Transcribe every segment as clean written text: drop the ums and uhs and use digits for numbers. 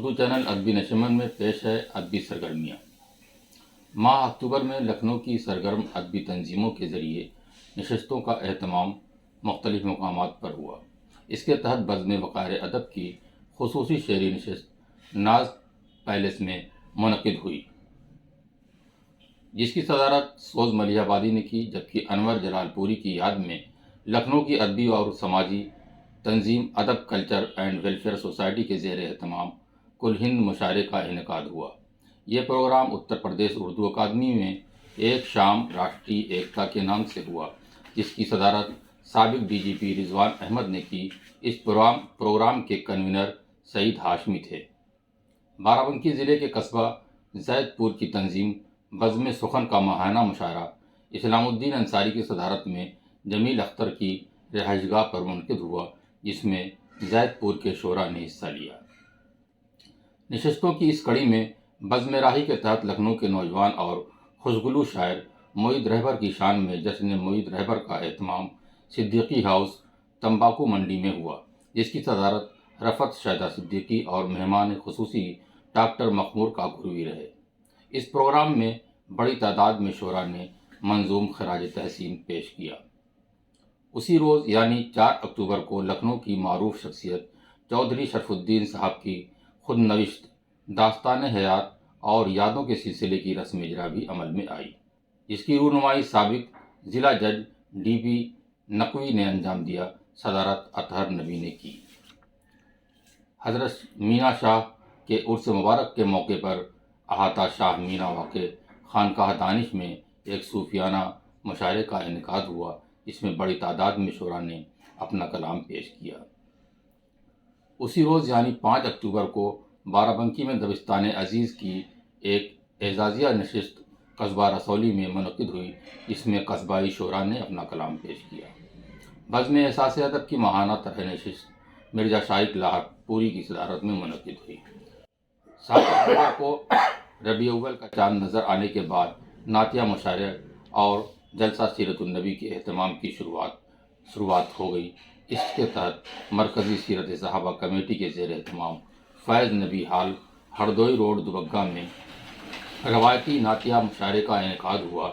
Urdu channel ادبی نشمن میں پیش ہے ادبی سرگرمیاں۔ ماہ اکتوبر میں لکھنؤ کی سرگرم ادبی تنظیموں کے ذریعے نشستوں کا اہتمام مختلف مقامات پر ہوا۔ اس کے تحت بزم وقار ادب کی خصوصی شعری نشست ناز پیلس میں منعقد ہوئی، جس کی صدارت سوز ملیح آبادی نے کی، جبکہ انور جلال پوری کی یاد میں لکھنؤ کی ادبی اور سماجی تنظیم ادب کلچر اینڈ ویلفیئر سوسائٹی کے زیر اہتمام کل ہند مشاعرے کا انعقاد ہوا۔ یہ پروگرام اتر پردیش اردو اکادمی میں ایک شام راشٹری ایکتا کے نام سے ہوا، جس کی صدارت سابق ڈی جی پی رضوان احمد نے کی۔ اس پروگرام کے کنوینر سعید ہاشمی تھے۔ بارہ بنکی ضلع کے قصبہ زید پور کی تنظیم بزم سخن کا ماہانہ مشاعرہ اسلام الدین انصاری کی صدارت میں جمیل اختر کی رہائش گاہ پر منعقد ہوا، جس میں زید پور کے شعراء نے حصہ لیا۔ نشستوں کی اس کڑی میں بزم راہی کے تحت لکھنؤ کے نوجوان اور خوشگلو شاعر معید رہبر کی شان میں جشن معید رہبر کا اہتمام صدیقی ہاؤس تمباکو منڈی میں ہوا، جس کی صدارت رفعت شیدا صدیقی اور مہمان خصوصی ڈاکٹر مخمور کاکوروی رہے۔ اس پروگرام میں بڑی تعداد میں شعراء نے منظوم خراج تحسین پیش کیا۔ اسی روز یعنی 4 اکتوبر کو لکھنؤ کی معروف شخصیت چودھری شرف الدین صاحب کی خود نوشت داستان حیات اور یادوں کے سلسلے کی رسم اجرا بھی عمل میں آئی، جس کی رونمائی سابق ضلع جج ڈی بی نقوی نے انجام دیا۔ صدارت اطہر نبی نے کی۔ حضرت مینا شاہ کے عرس مبارک کے موقع پر احاطہ شاہ مینا واقع خانقاہ دانش میں ایک صوفیانہ مشاعرے کا انعقاد ہوا، جس میں بڑی تعداد میں شعراء نے اپنا کلام پیش کیا۔ اسی روز یعنی 5 اکتوبر کو بارہ بنکی میں دبستان عزیز کی ایک اعزازیہ نشست قصبہ رسولی میں منعقد ہوئی، جس میں قصبائی شعراء نے اپنا کلام پیش کیا۔ بزم احساس ادب کی ماہانہ طرح نشست مرزا شائق لاہور پوری کی صدارت میں منعقد ہوئی۔ 7 اکتوبر کو ربیع اول کا چاند نظر آنے کے بعد نعتیہ مشاعرے اور جلسہ سیرت النبی کے اہتمام کی شروعات ہو گئی۔ اس کے تحت مرکزی سیرت صحابہ کمیٹی کے زیر اہتمام فیض نبی ہال ہردوئی روڈ دوبگہ میں روایتی نعتیہ مشاعرے کا انعقاد ہوا۔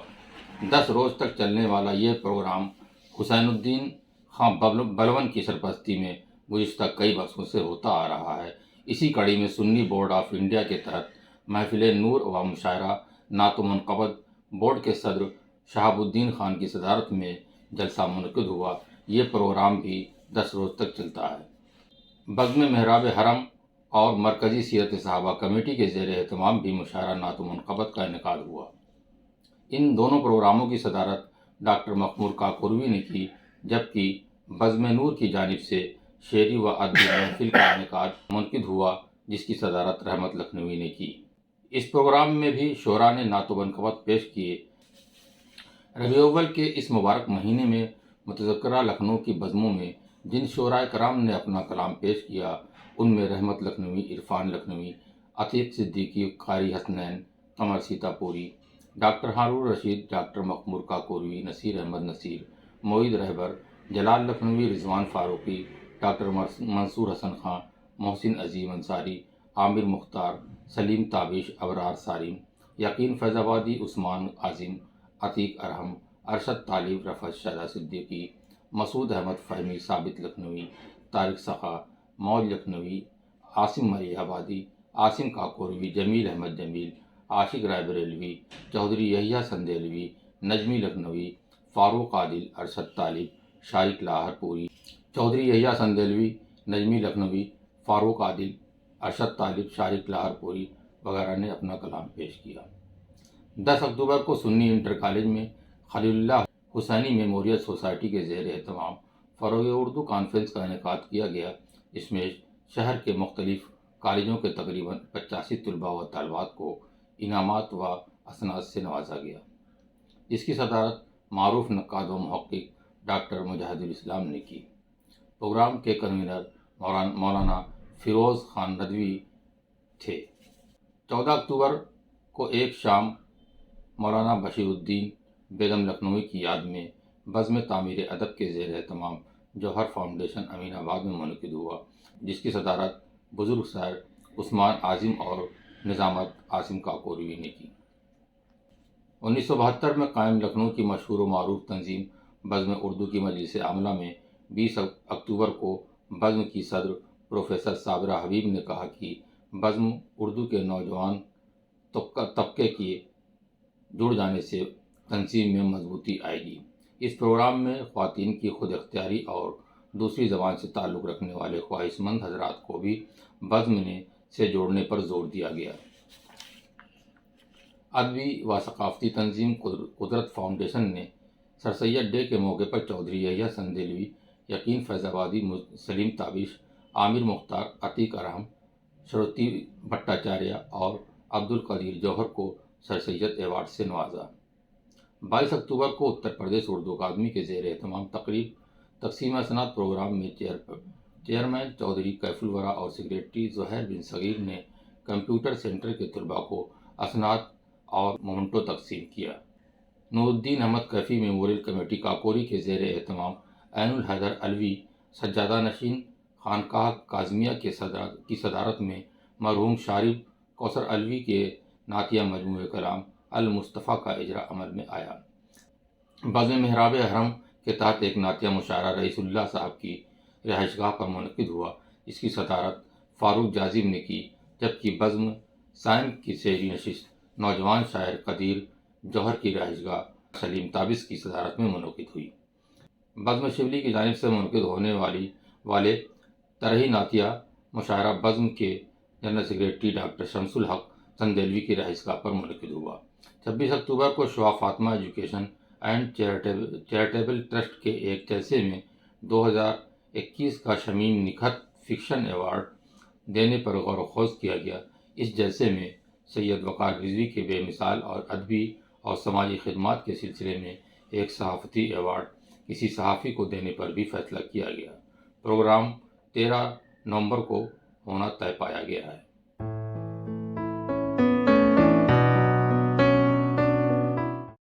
10 روز تک چلنے والا یہ پروگرام حسین الدین خان بلون کی سرپرستی میں گزشتہ کئی برسوں سے ہوتا آ رہا ہے۔ اسی کڑی میں سنی بورڈ آف انڈیا کے تحت محفل نور و مشاعرہ نعت و منقبت بورڈ کے صدر شہاب الدین خان کی صدارت میں جلسہ منعقد ہوا۔ یہ پروگرام بھی 10 روز تک چلتا ہے۔ بزم محراب حرم اور مرکزی سیرت صحابہ کمیٹی کے زیر اہتمام بھی مشاعرہ نعت و منقبت کا انعقاد ہوا۔ ان دونوں پروگراموں کی صدارت ڈاکٹر مخمور کاکوروی نے کی، جبکہ بزم نور کی جانب سے شعری و ادبی محفل کا انعقاد منعقد ہوا، جس کی صدارت رحمت لکھنوی نے کی۔ اس پروگرام میں بھی شعراء نے نعت و منقبت پیش کیے۔ ربیع اول کے اس مبارک مہینے میں متذکرہ لکھنؤ کی بزموں میں جن شعراء کرام نے اپنا کلام پیش کیا، ان میں رحمت لکھنوی، عرفان لکھنوی، عتیق صدیقی، قاری حسنین، قمر سیتا پوری، ڈاکٹر ہارون رشید، ڈاکٹر مخمور کاکوروی، نصیر احمد نصیر، معید رہبر، جلال لکھنوی، رضوان فاروقی، ڈاکٹر منصور حسن خان، محسن عظیم انصاری، عامر مختار، سلیم تابش، ابرار سالم، یقین فیض آبادی، عثمان عاظم، عتیق ارحم، ارشد طالب، رفعت شیدا صدیقی، مسعود احمد فہمی، ثابت لکھنوی، طارق سخا، موج لکھنوی، عاصم ملیح آبادی، عاصم کاکوروی، جمیل احمد جمیل، عاشق رائے بریلوی، چودھری یحییٰ سندیلوی، نجمی لکھنوی، فاروق عادل، ارشد طالب، شائق لاہور پوری، چودھری یحییٰ سندیلوی، نجمی لکھنوی، فاروق عادل، ارشد طالب، شائق لاہور پوری وغیرہ نے اپنا کلام پیش کیا۔ 10 اکتوبر کو سنی انٹر کالج میں خلیل اللہ حسینی میموریل سوسائٹی کے زیر اہتمام فروغ اردو کانفرنس کا انعقاد کیا گیا، جس میں شہر کے مختلف کالجوں کے تقریباً 85 طلباء و طالبات کو انعامات و اسناد سے نوازا گیا، جس کی صدارت معروف نقاد و محقق ڈاکٹر مجاہد الاسلام نے کی۔ پروگرام کے کنوینر مولانا فیروز خان ندوی تھے۔ 14 اکتوبر کو ایک شام مولانا بشیر الدین بیگم لکھنوی کی یاد میں بزم تعمیر ادب کے زیر اہتمام جوہر فاؤنڈیشن امین آباد میں منعقد ہوا، جس کی صدارت بزرگ شاعر عثمان عازم اور نظامت عاصم کاکوری نے کی۔ 1972 میں قائم لکھنؤ کی مشہور و معروف تنظیم بزم اردو کی مجلس عاملہ میں 20 اکتوبر کو بزم کی صدر پروفیسر صابرہ حبیب نے کہا کہ بزم اردو کے نوجوان طبقے کے جڑ جانے سے تنظیم میں مضبوطی آئے گی۔ اس پروگرام میں خواتین کی خود اختیاری اور دوسری زبان سے تعلق رکھنے والے خواہش مند حضرات کو بھی بزم سے جوڑنے پر زور دیا گیا۔ ادبی و ثقافتی تنظیم قدرت فاؤنڈیشن نے سر سید ڈے کے موقع پر چودھری یحییٰ سندھلوی، یقین فیض آبادی، سلیم تابش، عامر مختار، عتیق ارحم، شروتی بھٹاچاریہ اور عبد القدیر جوہر کو سر سید ایوارڈ سے نوازا۔ 22 اکتوبر کو اتر پردیش اردو اکادمی کے زیر اہتمام تقریب تقسیم اسناد پروگرام میں چیئرمین چودھری کیف الورا اور سیکریٹری زہیر بن صغیر نے کمپیوٹر سینٹر کے طلباء کو اسناد اور مومنٹو تقسیم کیا۔ نور الدین احمد کیفی میموریل کمیٹی کاکوری کے زیر اہتمام عین الحیدر علوی سجادہ نشین خانقاہ کاظمیہ کی صدارت میں مرحوم شارب کوثر علوی کے نعتیہ مجموعہ کلام المصطفیٰ کا اجرا عمل میں آیا۔ بزم محراب حرم کے تحت ایک نعتیہ مشاعرہ رئیس اللہ صاحب کی رہائش گاہ پر منعقد ہوا۔ اس کی صدارت فاروق جازم نے کی، جبکہ بزم سائم کی شعری نشست نوجوان شاعر قدیر جوہر کی رہائش گاہ سلیم تابش کی صدارت میں منعقد ہوئی۔ بزم شبلی کی جانب سے منعقد ہونے والے طرحی نعتیہ مشاعرہ بزم کے جنرل سیکریٹری ڈاکٹر شمس الحق سندھلوی کی رہائش گاہ پر منعقد ہوا۔ 26 اکتوبر کو شعاع Fatima education and charitable trust کے ایک جلسے میں 2021 کا شمیم نکھت فکشن ایوارڈ دینے پر غور و خوض کیا گیا۔ اس جلسے میں سید وقار رضوی کے بے مثال اور ادبی اور سماجی خدمات کے سلسلے میں ایک صحافتی ایوارڈ کسی صحافی کو دینے پر بھی فیصلہ کیا گیا۔ پروگرام 13 نومبر کو ہونا طے پایا گیا ہے۔